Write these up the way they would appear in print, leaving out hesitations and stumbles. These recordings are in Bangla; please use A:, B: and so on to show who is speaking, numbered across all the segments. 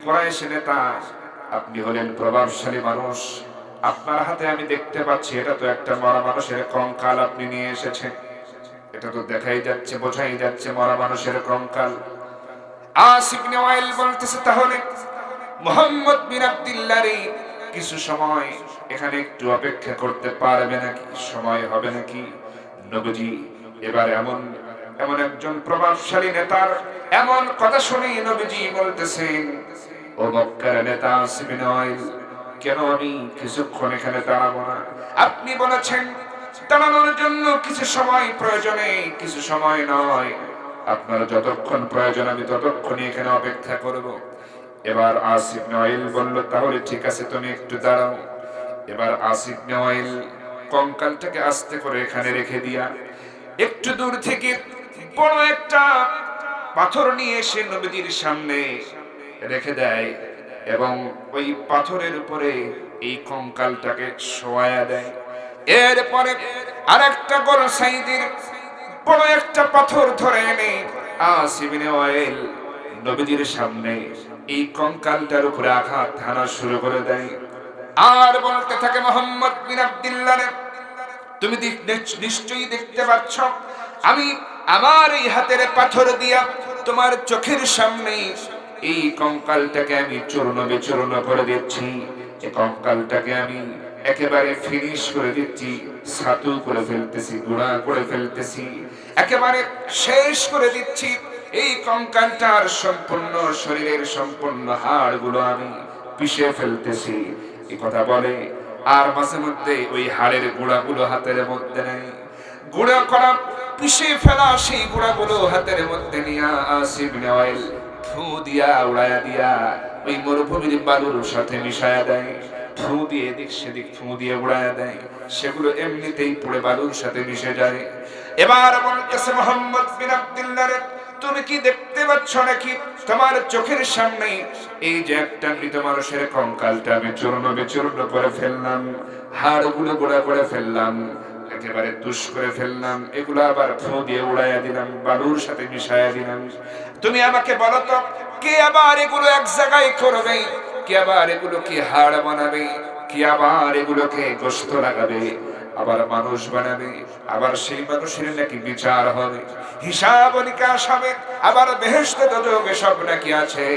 A: কুরাইশ নেতা, আপনি হলেন প্রভাবশালী মানুষ, আপনার হাতে আমি দেখতে পাচ্ছি এটা তো একটা মরা মানুষের কঙ্কাল আপনি নিয়ে এসেছেন, এটা তো দেখাই যাচ্ছে, বোঝাই যাচ্ছে মরা মানুষের কঙ্কাল। আস ইবনে ওয়াইল বলতেছে, তাহলে মুহাম্মদ বিন আব্দুল্লাহ রে কিছু সময় এখানে একটু অপেক্ষা করতে পারবে নাকি, সময় হবে নাকি? নবীজি এবার এমন একজন প্রভাবশালী নেতার এমন কথা শুনে নবীজি বলতেছেন, ও মক্কার নেতা আস ইবনে ওয়াইল, কেন আমি কিছুক্ষণ এখানে দাঁড়াবো না? আপনি বলেছেন দাঁড়ানোর জন্য কিছু সময় প্রয়োজনে, কিছু সময় নয়, আপনার যতক্ষণ প্রয়োজন আমি ততক্ষণই এখানে অপেক্ষা করব। এবার আস ইবনে ওয়াইল বলল, তাহলে ঠিক আছে, তুমি একটু দাঁড়াও। এবার আস ইবনে ওয়াইল কঙ্কালটাকে আস্তে করে এখানে রেখে দিয়া একটু দূর থেকে বড় একটা পাথর নিয়ে এসে নবীজির সামনে রেখে দেয় এবং ওই পাথরের উপরে এই কঙ্কালটাকে শোয়া দেয়। এরপরে আরেকটা বড় সাইজের বড় একটা পাথর ধরে এনে আস ইবনে ওয়াইল নবীজির সামনে এই কঙ্কালটার উপরে আঘাত হানা শুরু করে দেয় আর বলতে থাকে, মুহাম্মদ বিন আব্দুল্লাহ, তুমি নিশ্চয়ই দেখতে পাচ্ছ আমি আমার এই হাতের পাথর দিয়া তোমার চোখের সামনে এই কঙ্কালটাকে আমি চূর্ণ বিচূর্ণ করে দিচ্ছি, এই কঙ্কালটাকে আমি একেবারে ফিনিশ করে দিচ্ছি, ছাতু করে ফেলতেছি, গুঁড়া করে ফেলতেছি, একেবারে শেষ করে দিচ্ছি। এই কঙ্কালটার সম্পূর্ণ শরীরের সম্পূর্ণ হাড়গুলো আমি পিষে ফেলতেছি। এই কথা বলে আর মাঝে মধ্যে ওই হাড়ের গুঁড়াগুলো হাতের মধ্যে নেই, গুঁড়া করা পিষে ফেলা সেই গুঁড়াগুলো হাতের মধ্যে নিয়ে আস ইবনে ওয়াইল ফু দিয়া উড়াইয়া দিয়া ওই মরুভূমির বালুর সাথে মিশায়া দেয়, ফু দিয়ে এদিক সেদিক ফু দিয়ে উড়াইয়া দেয়, সেগুলো এমনিতেই পুড়ে বালুর সাথে মিশে যায়। এবার বলতেছে, মুহাম্মদ বিন আব্দুল্লাহ, তুমি কি দেখতে পাচ্ছ নাকি তোমার চোখের সামনে এই যে একটা মৃত মানুষের কঙ্কালটা আমি চূর্ণ বিচূর্ণ করে ফেললাম, হাড়গুলো গুঁড়া করে ফেললাম, একেবারে তুষ করে ফেললাম, এগুলো আবার ফু দিয়ে উড়াইয়া দিলাম, বালুর সাথে মিশাইয়া দিলাম। তুমি আমাকে বলো তো, কে আবার এগুলো এক জায়গায় করবে? কে আবার এগুলোকে হাড় বানাবে? কে আবার এগুলোকে গোশত লাগাবে, আবার মানুষ বানাবে? আবার সেই মানুষের নাকি বিচার হবে, হিসাব নিকাশ হবে, আবার বেহেশত দোজখ এসব নাকি আছে।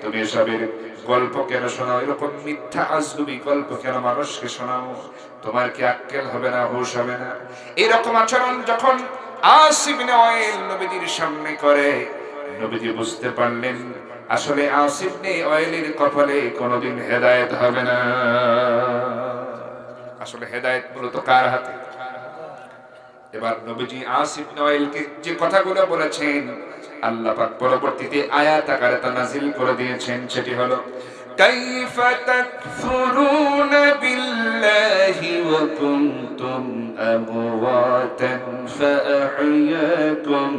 A: তুমি এসবের গল্প কেন শোনাও? এরকম মিথ্যা আজগুবি গল্প কেন মানুষকে শোনাও? তোমার কি আক্কেল হবে না, হুঁশ হবে না? এরকম আচরণ যখন আস ইবনে ওয়াইল নবীজির সামনে করে, নবীজি বুঝতে পারলেন আসলে আস ইবনে ওয়াইলের কপালে কোনোদিন হেদায়েত হবে না। আসলে হেদায়েত মূলত কার হাতে? এবার নবীজি আস ইবনে ওয়াইলকে যে কথাগুলো বলেছেন, আল্লাহ পাক পরবর্তীতে আয়াত আকারে তা নাযিল করে দিয়েছেন, সেটি হলো, কাইফা তাকফুরুনা বিল্লাহি ওয়া কুনতুম আমওয়াতান ফাআহইয়াকুম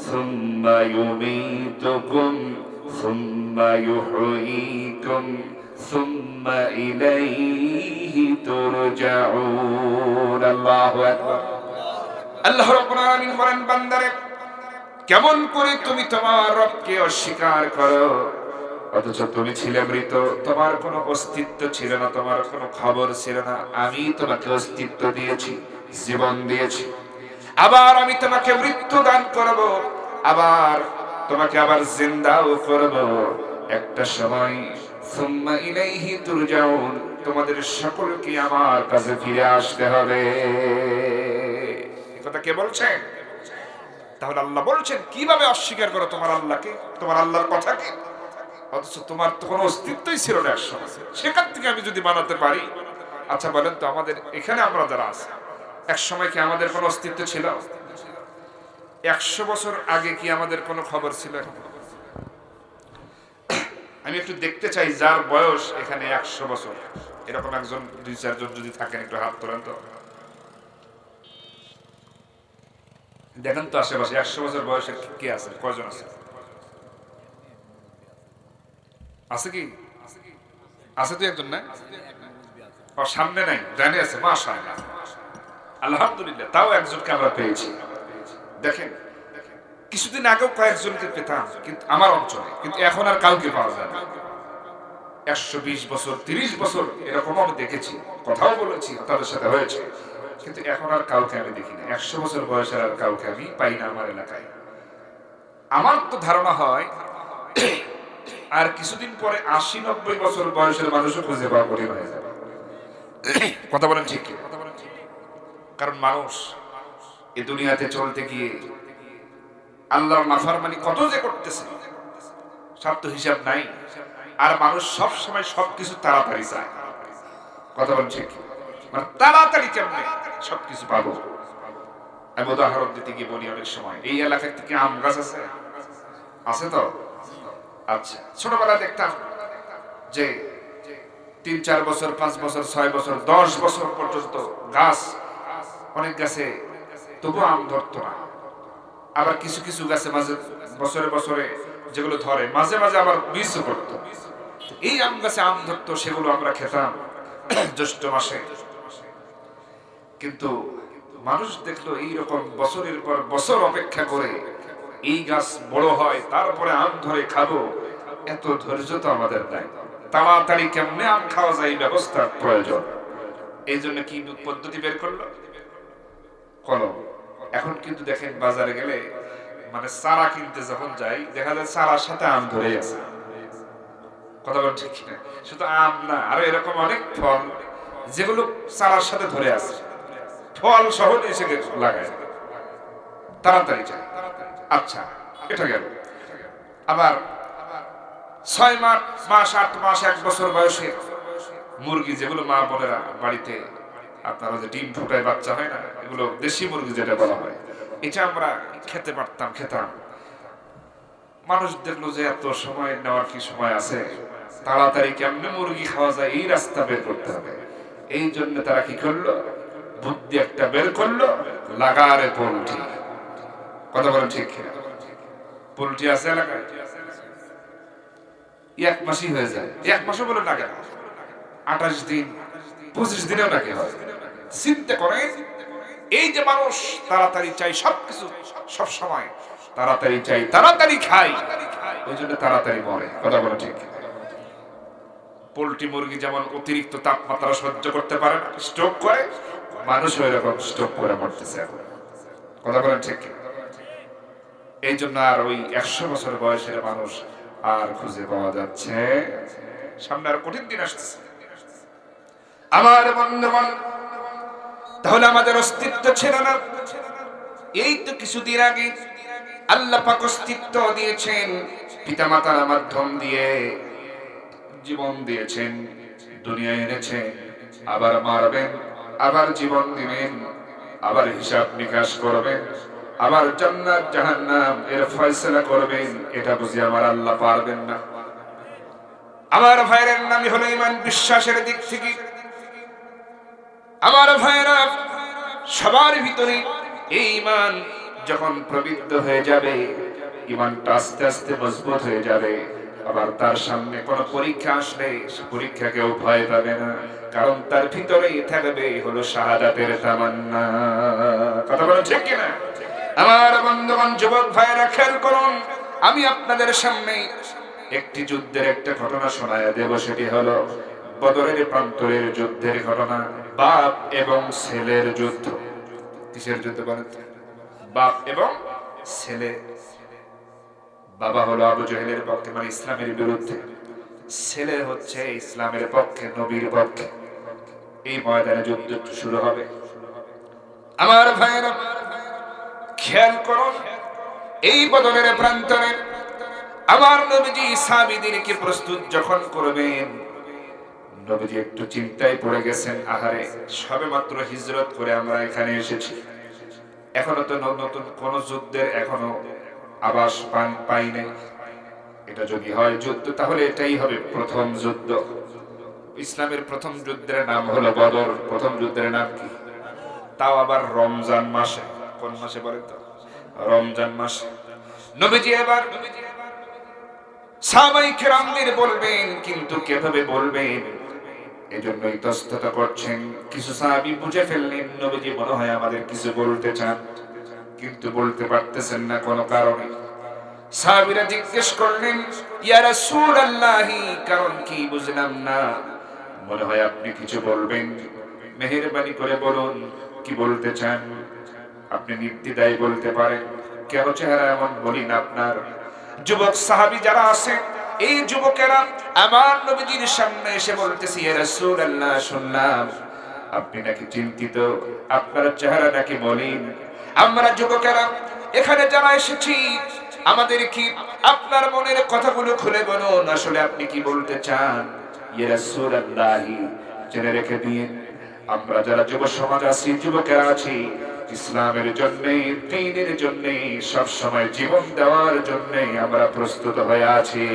A: সুম্মা ইউমীতুকুম সুম্মা ইউহয়ীকুম সুম্মা ইলাইহি তুরজাউন। আল্লাহু আকবার। আল্লাহ রাব্বুল আলামিন বলেন, বান্দারে, কেমন করে তুমি তোমার রবকে অস্বীকার করো, অথচ তুমি ছিলে মৃত, তোমার কোনো অস্তিত্ব ছিল না, তোমার কোনো খবর ছিল না। আমি তোমাকে অস্তিত্ব দিয়েছি, জীবন দিয়েছি, আবার আমি তোমাকে মৃত্যু দান করব, আবার তোমাকে আবার জিন্দাও করব। একটা সময় সুম্মা ইলাইহি তুরজাউন, তোমাদের সকলকে আমার কাছে ফিরে আসতে হবে। এই কথা কে বলছেন? তাহলে আল্লাহ বলছেন, কিভাবে অস্বীকার করো তোমার আল্লাহকে, তোমার আল্লাহর কথাকে, অথচ তোমার তো কোনো অস্তিত্বই ছিল না এক সময়। সেখান থেকে আমি যদি বানাতে পারি, আচ্ছা বলেন তো, আমাদের এখানে আমরা যারা আছি, এক সময় কি আমাদের কোনো অস্তিত্ব ছিল? 100 বছর আগে কি আমাদের কোনো খবর ছিল? আমি একটু দেখতে চাই যার বয়স এখানে 100 বছর, এরকম একজন 2-4 জন যদি থাকেন, একটু হাত তোলেন তো। দেখেন তো আশেপাশে 100 বছর বয়সের কে আছে, কয়জন আছে? আছে কি? আছে তো একজন, না? ও সামনে নাই, জানি আছে, মাশাআল্লাহ, আলহামদুলিল্লাহ, তাও একজনকে আমরা পেয়েছি। দেখেন, কিছুদিন আগেও কয়েকজনকে পেতাম কিন্তু আমার অঞ্চলে, কিন্তু এখন আর কাউকে পাওয়া যায় না। 120 বছর 30 বছর এরকম আমি দেখেছি, কথাও বলেছি, তাদের সাথে হয়েছে, কিন্তু এখন আর কাউকে আমি দেখি না। 100 বছর বয়সের আর কাউকে আমি পাই না আমার এলাকায়। আমার তো ধারণা হয় আর কিছুদিন পরে 80-90 বছর বয়সের মানুষও খুঁজে পাওয়া কঠিন হয়ে যাবে। কথা বলেন ঠিক কি? কারণ মানুষ এই দুনিয়াতে চলতে গিয়ে আল্লাহর নাফরমানি কত যে করতেছে, স্বার্থ হিসাব নাই। আর মানুষ সব সময় সবকিছু তাড়াতাড়ি চায়। কথা বলেন ঠিক? মানে তাড়াতাড়ি কেমনে সবকিছু পাবো। আমি উদাহরণ দিতে গিয়ে বলি, অনেক সময় এই এলাকায় থেকে আম গাছ আছে, আছে তো? আচ্ছা, ছোটবেলায় দেখতাম যে 3-4 বছর 5 বছর 6 বছর 10 বছর পর্যন্ত গাছ, অনেক গাছে তবু আম ধরতো না। আবার কিছু কিছু গাছে মাঝে বছরে বছরে যেগুলো ধরে মাঝে মাঝে আবার বীজও করতো। এই আম গাছে আম ধরতো, সেগুলো আমরা খেতাম জ্যৈষ্ঠ মাসে। কিন্তু মানুষ দেখলো এইরকম বছরের পর বছর অপেক্ষা করে এই গাছ বড় হয়, তারপরে আম ধরে খাবো, এত ধৈর্য তো আমাদের নাই। তাড়াতাড়ি কেমনে আম খাওয়া যায় এই ব্যবস্থার প্রয়োজন। এই জন্য কি পদ্ধতি বের করলো? কলম। এখন কিন্তু দেখেন বাজারে গেলে মানে চারা কিনতে যখন যাই, দেখা যায় চারার সাথে আম ধরে আছে। কথা বলেন ঠিক না? শুধু আম না, আরো এরকম অনেক ফল যেগুলো চারার সাথে ধরে আছে, ফল সহ এসে লাগায়, তাড়াতাড়ি চাই। আচ্ছা, এটা গেল। আবার 6 মাস 8 মাস 1 বছর বয়সে মুরগি, যেগুলো মা বোনেরা বাড়িতে আপনারা যে ডিম ফুটায় বাচ্চা হয় না, এগুলো দেশি মুরগি যেটা বলা হয়, এটা আমরা খেতে পারতাম, খেতাম। মানুষ দেখলো যে এত সময় নেওয়ার কি সময় আছে, তাড়াতাড়ি কেমনে মুরগি খাওয়া যায় এই রাস্তা বের করতে হবে। এই জন্য তারা কি করলো? বুদ্ধি একটা বের করলো, লাগারে পোল্ট্রি। কথা বলেন ঠিক কিনা? পোল্ট্রি আছে এলাকায়? 1 মাসই হয়ে যায়। 1 মাসও বলে লাগে না, 28 দিন 25 দিনেও নাকি হয়। চিন্তা করেন, এই যে মানুষ তাড়াতাড়ি চাই সবকিছু, সব সময় তাড়াতাড়ি চাই, তাড়াতাড়ি খাই, ওই জন্য তাড়াতাড়ি মরে। কথা বলে ঠিক? পোল্ট্রি মুরগি যেমন অতিরিক্ত তাপমাত্রা সহ্য করতে পারে না, স্ট্রোক করে, মানুষ ওই রকম স্ট্রোক করে মরতেছে এখন। কথা বলেন ঠিক? এই জন্য আর ওই 100 বছর বয়সের মানুষ আর খুঁজে পাওয়া যাচ্ছে। সামনে আর কঠিন দিন আসতেছে আমার বন্ধুগণ। তাহলে আমাদের অস্তিত্ব ছিল না। এই তো কিছুদিন আগে আল্লাহ পাক অস্তিত্ব দিয়েছেন, পিতামাতার মাধ্যম দিয়ে জীবন দিয়েছেন, দুনিয়ায় এনেছেন, আবার মারবেন, আবার জীবন দিবেন, আবার হিসাব নিকাশ করবেন, আবার জান্নাত জাহান্নাম এর ফয়সালা করবেন। এটা বুঝি আমার আল্লাহ পারবেন না? আমার ভাইয়ের নামই হলো ঈমান। বিশ্বাসের দিক থেকে আমার ভাইয়েরা, সবার ভিতরে এই ঈমান যখন প্রবৃদ্ধ হয়ে যাবে, ঈমানটা আস্তে আস্তে মজবুত হয়ে যাবে, আবার তার সামনে কোনো পরীক্ষা আসলে পরীক্ষা কেউ ভয় পাবে না, কারণ তার ভিতরেই থাকবে হলো শাহাদাতের তামান্না। কথা বলেন ঠিক কিনা? আমার বন্ধুগণ, যুবক ভাইয়েরা, খেয়াল করুন, আমি আপনাদের সামনে একটি যুদ্ধের একটা ঘটনা শোনায়া দেব। সেটি হলো বদরের প্রান্তরের যুদ্ধের ঘটনা, বাপ এবং ছেলের যুদ্ধ। কিসের যুদ্ধ বলেন? বাপ এবং ছেলে। বাবা হলো আবু জেহেলের পক্ষে, মানে ইসলামের বিরুদ্ধে, ছেলে হচ্ছে ইসলামের পক্ষে, নবীর পক্ষে। এই ময়দানে যুদ্ধ শুরু হবে। আমার ভাইয়েরা, খেয়াল করুন, এই বদরের প্রান্তরে আমার নবীজি সাহাবীদেরকে প্রস্তুত যখন করবেন, নবীজি একটু চিন্তায় পড়ে গেছেন। আহারে, সবেমাত্র হিজরত করে আমরা এখানে এসেছি, এখনো তো নতুন কোন যুদ্ধের এখনো আভাস পাই নাই। এটা যদি হয় যুদ্ধ, তাহলে এটাই হবে প্রথম যুদ্ধ। ইসলামের প্রথম যুদ্ধের নাম হলো বদর। প্রথম যুদ্ধের নাম কি? তাও আবার রমজান মাসে। কোন মাসে বলেন তো? রমজান মাসে। নবীজি এবার সাহাবায়ে কেরামদের বলবেন, কিন্তু কিভাবে বলবেন? এজন্য ইতস্তত করছেন। কিছু সাহাবী বুঝে ফেললেন নবীজি মনে হয় আমাদের কিছু বলতে চান, কিন্তু বলতে পারতেছেন না কোনো কারণে। সাহাবীরা জিজ্ঞেস করলেন, ইয়া রাসূলুল্লাহ, কারণ কি বুঝলাম না, মনে হয় আপনি কিছু বলবেন, মেহেরবানি করে বলুন কি বলতে চান। আপনি নির্দ্বিধায় বলতে পারেন, কেন চেহারা এমন বলি না আপনার? যুবক সাহাবী যারা আছে, এই যুবকেরা আমার নবীজির সামনে এসে বলতেছে, ইয়া রাসূলুল্লাহ, শুনলাম আপনি নাকি চিন্তিত, আপনার চেহারা নাকি মলিন। আমরা যুবকেরা এখানে যারা এসেছি, আমাদের কি আপনার মনের কথাগুলো খুলে বলুন, আসলে আপনি কি বলতে চান? ইয়া রাসূলুল্লাহ, জেনে রেখে দিন, আমরা যারা যুব সমাজ আছি, যুবকেরা আছি, ইসলামের জন্য, দ্বীনের জন্য সব সময় জীবন দেওয়ার জন্য আমরা প্রস্তুত হয়ে আছি।